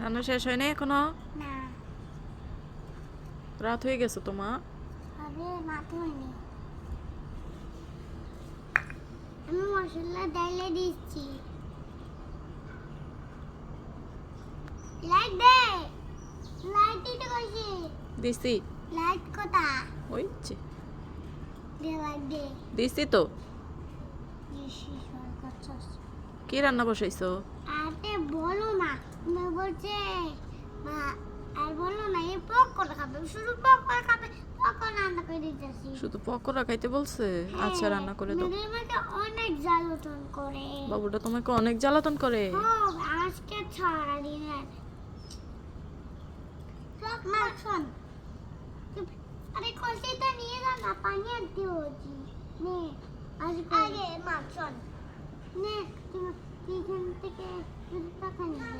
রান্না শেষ হয়নি এখনো? না। রাত হয়ে গেছে তো মা। আরে মাথা হয়নি। আমি মশলা ডালে দিচ্ছি। লাইট দে। লাইট দিতে কইছি। দিছি। লাইট কোথা? ওই যে দে লাইট দে। দিছি তো। দিছি সর করছস। কি রান্না বসাইছো? আরে বলো না। তুমি বলছে মা আর বলো না এই পকোড়া খাবে। শুধু পকোড়া খাবে। পকোড়া রান্না করে দিতেছি। শুধু পকোড়া খাইতে বলছে? আচ্ছা রান্না করে দাও। মেয়েদের আমাকে অনেক জ্বালাতন করে। বাবুটা তোমাকে অনেক জ্বালাতন করে। হ্যাঁ, আজকে সারাদিন সব মাখন। আরে কলসিটা নিয়ে যা না, পানি আনতে হচ্ছে। নে আগে মাখন। নে তুমি এখান থেকে 2 টাকা নিয়ে